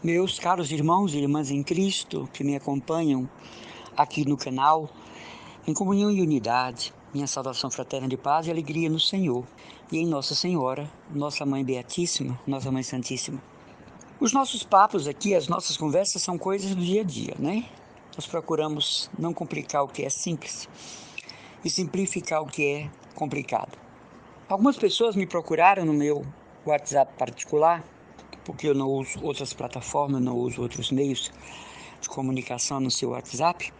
Meus caros irmãos e irmãs em Cristo que me acompanham aqui no canal, em comunhão e unidade, minha saudação fraterna de paz e alegria no Senhor e em Nossa Senhora, nossa Mãe Beatíssima, nossa Mãe Santíssima. Os nossos papos aqui, as nossas conversas são coisas do dia a dia, né? Nós procuramos não complicar o que é simples e simplificar o que é complicado. Algumas pessoas me procuraram no meu WhatsApp particular, porque eu não uso outras plataformas, não uso outros meios de comunicação no seu WhatsApp,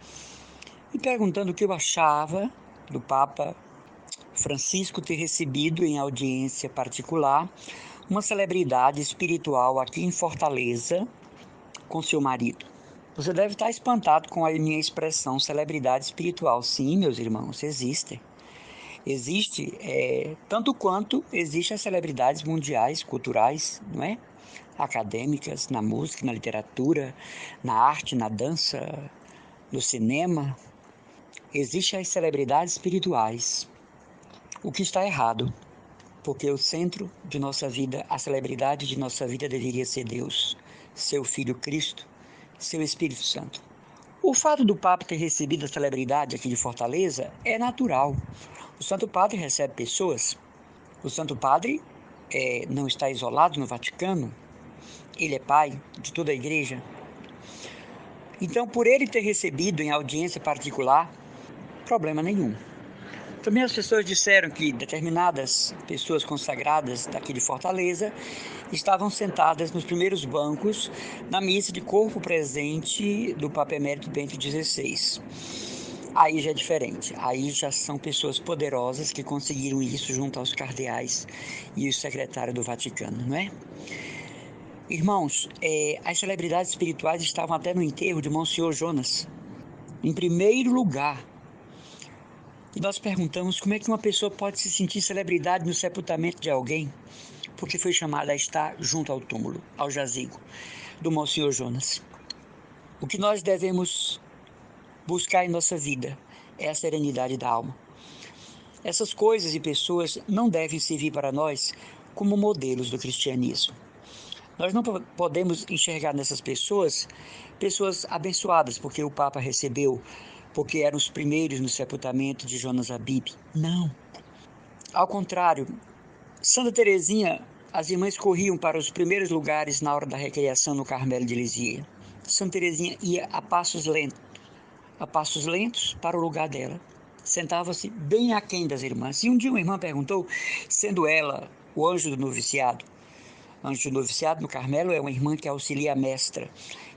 me perguntando o que eu achava do Papa Francisco ter recebido em audiência particular uma celebridade espiritual aqui em Fortaleza com seu marido. Você deve estar espantado com a minha expressão celebridade espiritual. Sim, meus irmãos, existem. Existe, tanto quanto existem as celebridades mundiais, culturais, não é? Acadêmicas, na música, na literatura, na arte, na dança, no cinema. Existem as celebridades espirituais, o que está errado, porque o centro de nossa vida, a celebridade de nossa vida deveria ser Deus, seu Filho Cristo, seu Espírito Santo. O fato do Papa ter recebido a celebridade aqui de Fortaleza é natural. O Santo Padre recebe pessoas. O Santo Padre não está isolado no Vaticano. Ele é pai de toda a igreja. Então, por ele ter recebido em audiência particular, problema nenhum. Também as pessoas disseram que determinadas pessoas consagradas daqui de Fortaleza estavam sentadas nos primeiros bancos na missa de corpo presente do Papa Emérito Bento XVI. Aí já é diferente, aí já são pessoas poderosas que conseguiram isso junto aos cardeais e os secretários do Vaticano, não é? Irmãos, as celebridades espirituais estavam até no enterro de Monsenhor Jonas, em primeiro lugar. E nós perguntamos como é que uma pessoa pode se sentir celebridade no sepultamento de alguém, porque foi chamada a estar junto ao túmulo, ao jazigo do Monsenhor Jonas. O que nós devemos buscar em nossa vida é a serenidade da alma. Essas coisas e pessoas não devem servir para nós como modelos do cristianismo. Nós não podemos enxergar nessas pessoas abençoadas, porque o Papa recebeu, porque eram os primeiros no sepultamento de Jonas Abib. Não. Ao contrário, Santa Teresinha, as irmãs corriam para os primeiros lugares na hora da recreação no Carmelo de Lisieux. Santa Teresinha ia a passos lentos para o lugar dela. Sentava-se bem aquém das irmãs. E um dia uma irmã perguntou, sendo ela o anjo do noviciado. Anjo do noviciado no Carmelo é uma irmã que auxilia a mestra.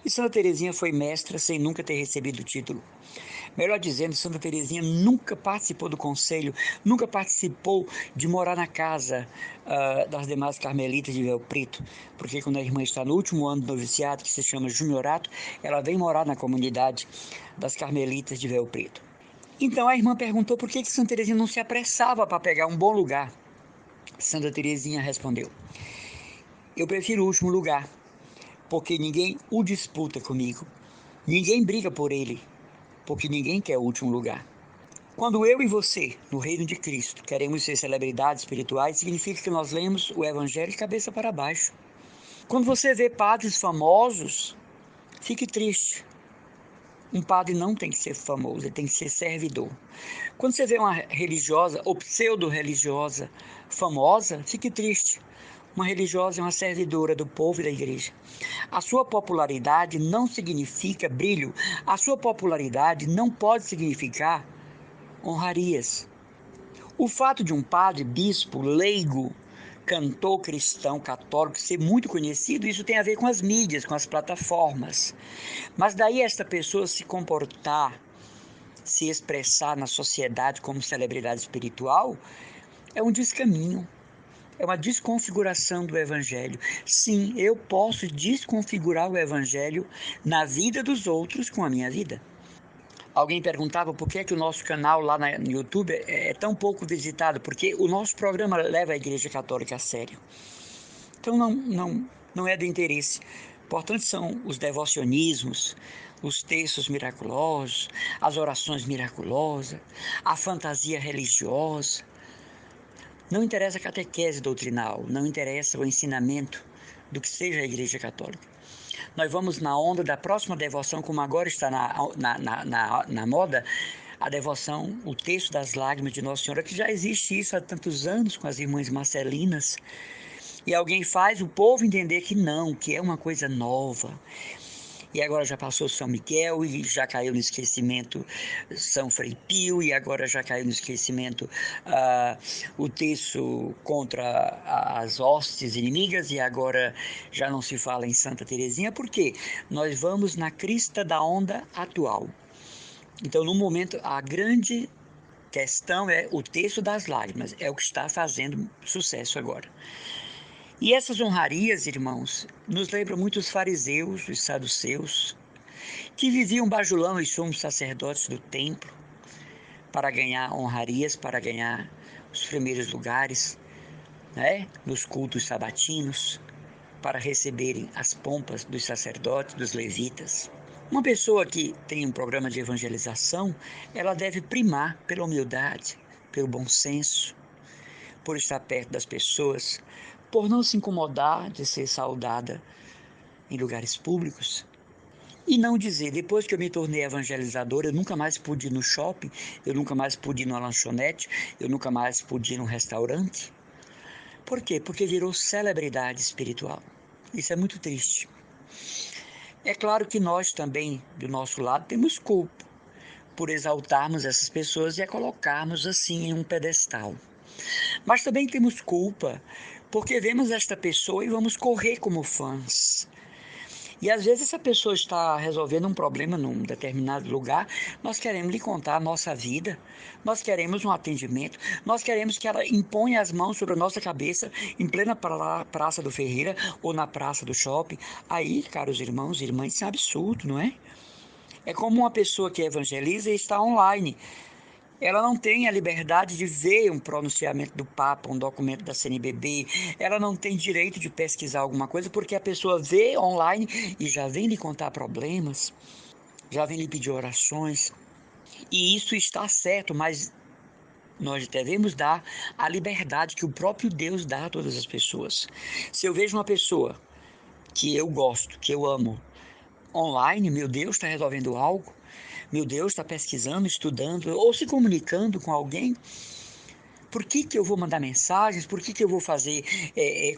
E Santa Teresinha foi mestra sem nunca ter recebido o título. Melhor dizendo, Santa Teresinha nunca participou do conselho, nunca participou de morar na casa das demais carmelitas de véu preto, porque quando a irmã está no último ano do noviciado, que se chama juniorato, ela vem morar na comunidade das carmelitas de véu preto. Então a irmã perguntou por que Santa Teresinha não se apressava para pegar um bom lugar. Santa Teresinha respondeu: eu prefiro o último lugar, porque ninguém o disputa comigo, ninguém briga por ele, porque ninguém quer o último lugar. Quando eu e você, no reino de Cristo, queremos ser celebridades espirituais, significa que nós lemos o Evangelho de cabeça para baixo. Quando você vê padres famosos, fique triste. Um padre não tem que ser famoso, ele tem que ser servidor. Quando você vê uma religiosa ou pseudo-religiosa famosa, fique triste. Uma religiosa é uma servidora do povo e da igreja. A sua popularidade não significa brilho. A sua popularidade não pode significar honrarias. O fato de um padre, bispo, leigo, cantor cristão, católico ser muito conhecido, isso tem a ver com as mídias, com as plataformas. Mas daí esta pessoa se comportar, se expressar na sociedade como celebridade espiritual, é um descaminho. É uma desconfiguração do Evangelho. Sim, eu posso desconfigurar o Evangelho na vida dos outros com a minha vida. Alguém perguntava por que o nosso canal lá no YouTube é tão pouco visitado, porque o nosso programa leva a Igreja Católica a sério. Então não é do interesse. Importantes são os devocionismos, os textos miraculosos, as orações miraculosas, a fantasia religiosa. Não interessa a catequese doutrinal, não interessa o ensinamento do que seja a Igreja Católica. Nós vamos na onda da próxima devoção, como agora está na moda, a devoção, o texto das lágrimas de Nossa Senhora, que já existe isso há tantos anos com as irmãs marcelinas, e alguém faz o povo entender que não, que é uma coisa nova. E agora já passou São Miguel e já caiu no esquecimento São Frei Pio, e agora já caiu no esquecimento o texto contra as hostes inimigas, e agora já não se fala em Santa Teresinha, porque nós vamos na crista da onda atual. Então, no momento, a grande questão é o texto das lágrimas, é o que está fazendo sucesso agora. E essas honrarias, irmãos, nos lembram muito os fariseus, os saduceus, que viviam bajulando os sumos sacerdotes do templo para ganhar honrarias, para ganhar os primeiros lugares, né, nos cultos sabatinos, para receberem as pompas dos sacerdotes, dos levitas. Uma pessoa que tem um programa de evangelização, ela deve primar pela humildade, pelo bom senso, por estar perto das pessoas, por não se incomodar de ser saudada em lugares públicos. E não dizer, depois que eu me tornei evangelizador, eu nunca mais pude ir no shopping, eu nunca mais pude ir numa lanchonete, eu nunca mais pude ir num restaurante. Por quê? Porque virou celebridade espiritual. Isso é muito triste. É claro que nós também, do nosso lado, temos culpa por exaltarmos essas pessoas e a colocarmos assim em um pedestal. Mas também temos culpa porque vemos esta pessoa e vamos correr como fãs. E às vezes essa pessoa está resolvendo um problema num determinado lugar, nós queremos lhe contar a nossa vida, nós queremos um atendimento, nós queremos que ela imponha as mãos sobre a nossa cabeça em plena praça do Ferreira ou na praça do shopping. Aí, caros irmãos e irmãs, isso é um absurdo, não é? É como uma pessoa que evangeliza e está online. Ela não tem a liberdade de ver um pronunciamento do Papa, um documento da CNBB, ela não tem direito de pesquisar alguma coisa, porque a pessoa vê online e já vem lhe contar problemas, já vem lhe pedir orações, e isso está certo, mas nós devemos dar a liberdade que o próprio Deus dá a todas as pessoas. Se eu vejo uma pessoa que eu gosto, que eu amo, online, meu Deus, está resolvendo algo, meu Deus, está pesquisando, estudando ou se comunicando com alguém, por que eu vou mandar mensagens? Por que eu vou fazer,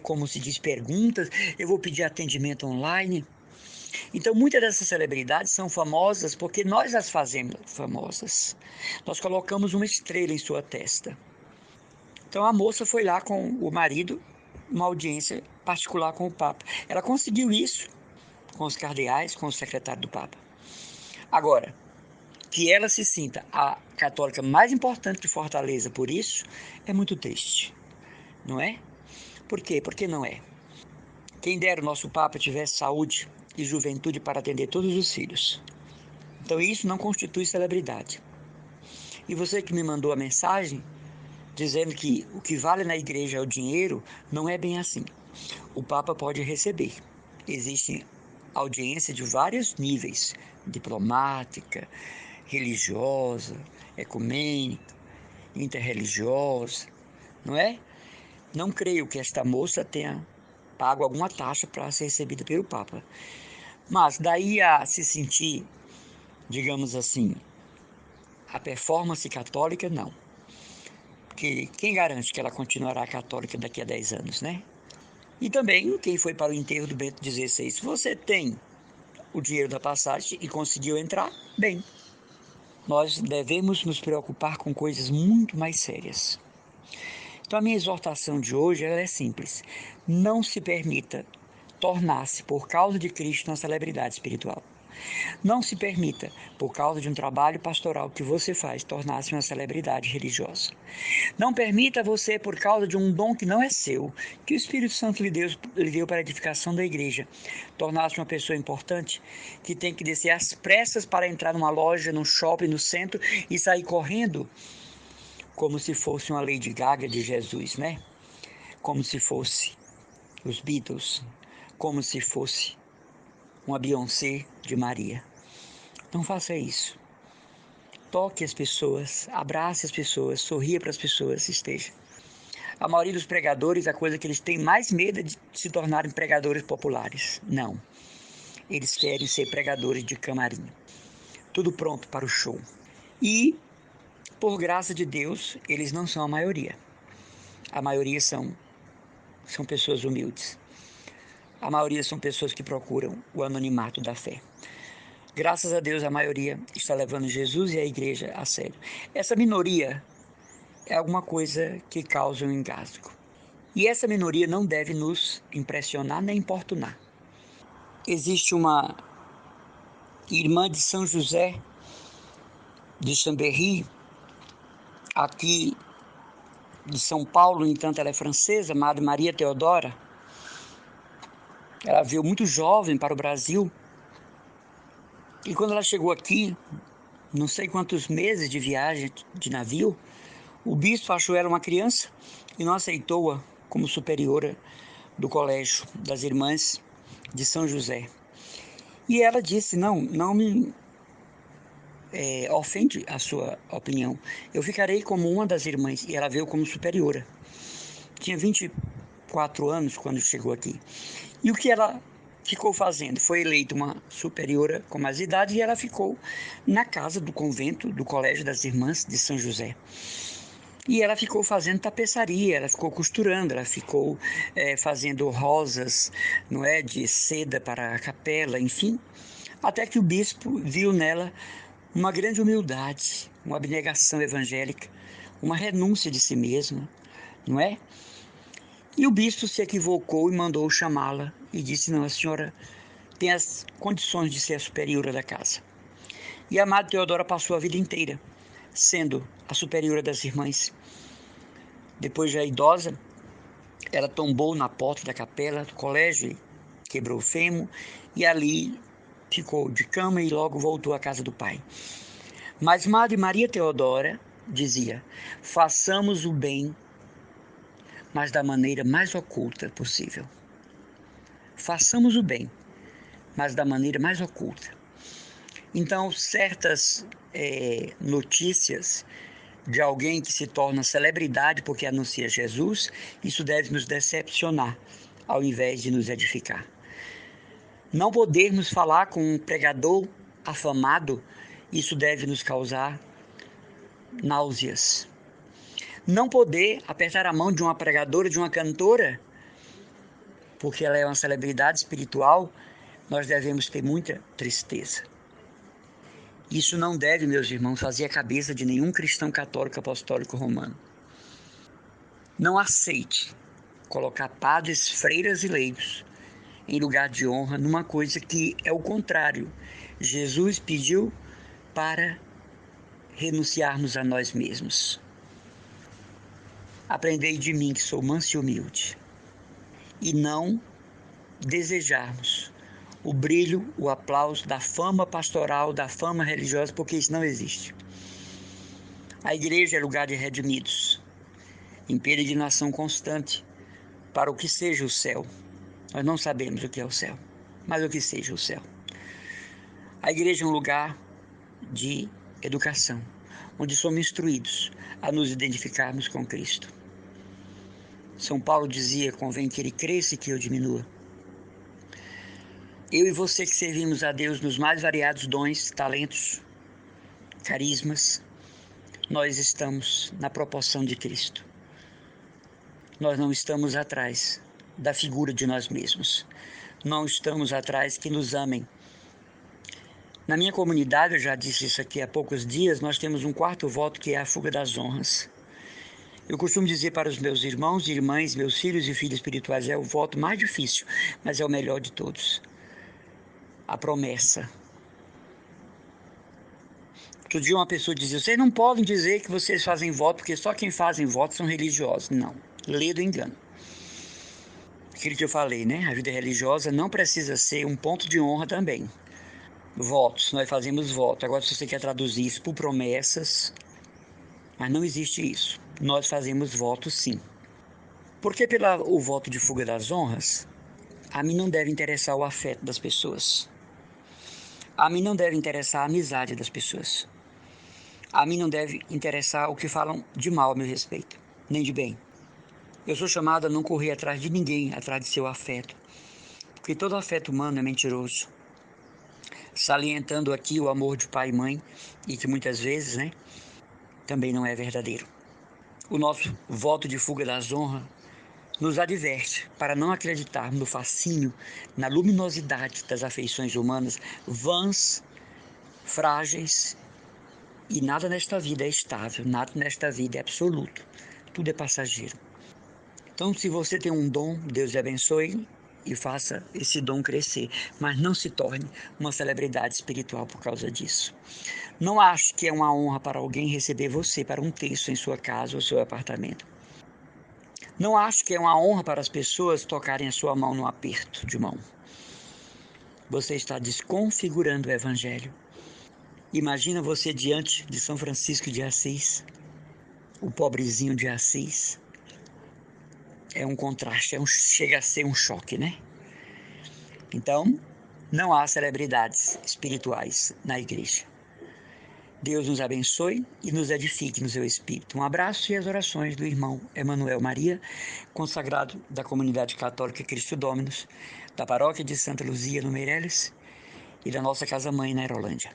como se diz, perguntas? Eu vou pedir atendimento online? Então, muitas dessas celebridades são famosas porque nós as fazemos famosas. Nós colocamos uma estrela em sua testa. Então, a moça foi lá com o marido, uma audiência particular com o Papa. Ela conseguiu isso com os cardeais, com o secretário do Papa. Agora, que ela se sinta a católica mais importante de Fortaleza por isso, é muito triste, não é? Por quê? Porque não é. Quem dera o nosso Papa tivesse saúde e juventude para atender todos os filhos. Então isso não constitui celebridade. E você que me mandou a mensagem dizendo que o que vale na igreja é o dinheiro, não é bem assim. O Papa pode receber. Existem audiência de vários níveis, diplomática, religiosa, ecumênica, interreligiosa, não é? Não creio que esta moça tenha pago alguma taxa para ser recebida pelo Papa. Mas daí a se sentir, digamos assim, a performance católica, não. Porque quem garante que ela continuará católica daqui a 10 anos, né? E também quem foi para o enterro do Bento XVI. Se você tem o dinheiro da passagem e conseguiu entrar, bem. Nós devemos nos preocupar com coisas muito mais sérias. Então a minha exortação de hoje ela é simples. Não se permita tornar-se, por causa de Cristo, uma celebridade espiritual. Não se permita, por causa de um trabalho pastoral que você faz, tornar-se uma celebridade religiosa. Não permita você, por causa de um dom que não é seu, que o Espírito Santo lhe deu para a edificação da igreja, tornar-se uma pessoa importante, que tem que descer às pressas para entrar numa loja, num shopping, no centro e sair correndo, como se fosse uma Lady Gaga de Jesus, né? Como se fosse os Beatles, como se fosse uma Beyoncé de Maria. Não faça isso. Toque as pessoas, abrace as pessoas, sorria para as pessoas, esteja. A maioria dos pregadores, a coisa que eles têm mais medo é de se tornarem pregadores populares. Não. eles querem ser pregadores de camarim. Tudo pronto para o show. E, por graça de Deus, eles não são a maioria. A maioria são pessoas humildes. A maioria são pessoas que procuram o anonimato da fé. Graças a Deus, a maioria está levando Jesus e a igreja a sério. Essa minoria é alguma coisa que causa um engasgo. E essa minoria não deve nos impressionar nem importunar. Existe uma irmã de São José de Chambéry, aqui de São Paulo, no entanto ela é francesa, Madre Maria Teodora. Ela veio muito jovem para o Brasil. E quando ela chegou aqui, não sei quantos meses de viagem de navio, o bispo achou ela uma criança e não aceitou-a como superiora do colégio das irmãs de São José. E ela disse, não me ofende a sua opinião. Eu ficarei como uma das irmãs. E ela veio como superiora. Tinha 24 anos quando chegou aqui. E o que ela ficou fazendo? Foi eleita uma superiora com mais idade e ela ficou na casa do convento, do colégio das irmãs de São José. E ela ficou fazendo tapeçaria, ela ficou costurando, ela ficou fazendo rosas, não é, de seda para a capela, enfim. Até que o bispo viu nela uma grande humildade, uma abnegação evangélica, uma renúncia de si mesma, não é? E o bispo se equivocou e mandou chamá-la e disse, não, a senhora tem as condições de ser a superiora da casa. E a Madre Teodora passou a vida inteira sendo a superiora das irmãs. Depois já idosa, ela tombou na porta da capela do colégio, quebrou o fêmur e ali ficou de cama e logo voltou à casa do pai. Mas Madre Maria Teodora dizia, façamos o bem, mas da maneira mais oculta possível. Façamos o bem, mas da maneira mais oculta. Então, certas notícias de alguém que se torna celebridade porque anuncia Jesus, isso deve nos decepcionar, ao invés de nos edificar. Não podermos falar com um pregador afamado, isso deve nos causar náuseas. Não poder apertar a mão de uma pregadora, de uma cantora, porque ela é uma celebridade espiritual, nós devemos ter muita tristeza. Isso não deve, meus irmãos, fazer a cabeça de nenhum cristão católico apostólico romano. Não aceite colocar padres, freiras e leigos em lugar de honra numa coisa que é o contrário. Jesus pediu para renunciarmos a nós mesmos. Aprendei de mim, que sou manso e humilde, e não desejarmos o brilho, o aplauso da fama pastoral, da fama religiosa, porque isso não existe. A igreja é lugar de redimidos, em peregrinação constante para o que seja o céu. Nós não sabemos o que é o céu, mas o que seja o céu. A igreja é um lugar de educação, onde somos instruídos a nos identificarmos com Cristo. São Paulo dizia, convém que ele cresça e que eu diminua. Eu e você que servimos a Deus nos mais variados dons, talentos, carismas, nós estamos na proporção de Cristo. Nós não estamos atrás da figura de nós mesmos. Não estamos atrás que nos amem. Na minha comunidade, eu já disse isso aqui há poucos dias, nós temos um quarto voto que é a fuga das honras. Eu costumo dizer para os meus irmãos e irmãs, meus filhos e filhas espirituais, é o voto mais difícil, mas é o melhor de todos. A promessa. Outro dia uma pessoa dizia, vocês não podem dizer que vocês fazem voto, porque só quem fazem voto são religiosos. Não, lê do engano. Aquilo que eu falei, né? A vida religiosa não precisa ser um ponto de honra também. Votos, nós fazemos voto. Agora, se você quer traduzir isso por promessas, mas não existe isso. Nós fazemos votos sim. Porque o voto de fuga das honras, a mim não deve interessar o afeto das pessoas. A mim não deve interessar a amizade das pessoas. A mim não deve interessar o que falam de mal a meu respeito, nem de bem. Eu sou chamado a não correr atrás de ninguém, atrás de seu afeto. Porque todo afeto humano é mentiroso. salientando aqui o amor de pai e mãe, e que muitas vezes, também não é verdadeiro. O nosso voto de fuga das honras nos adverte para não acreditarmos no fascínio, na luminosidade das afeições humanas, vãs, frágeis, e nada nesta vida é estável, nada nesta vida é absoluto, tudo é passageiro. Então, se você tem um dom, Deus lhe abençoe e faça esse dom crescer, mas não se torne uma celebridade espiritual por causa disso. Não ache que é uma honra para alguém receber você para um texto em sua casa ou seu apartamento. Não acho que é uma honra para as pessoas tocarem a sua mão no aperto de mão. Você está desconfigurando o Evangelho. Imagina você diante de São Francisco de Assis, o pobrezinho de Assis. É um contraste, chega a ser um choque, né? Então, não há celebridades espirituais na igreja. Deus nos abençoe e nos edifique no seu espírito. Um abraço e as orações do irmão Emanuel Maria, consagrado da comunidade católica Cristo Dominus, da paróquia de Santa Luzia, no Meireles, e da nossa casa-mãe na Aerolândia.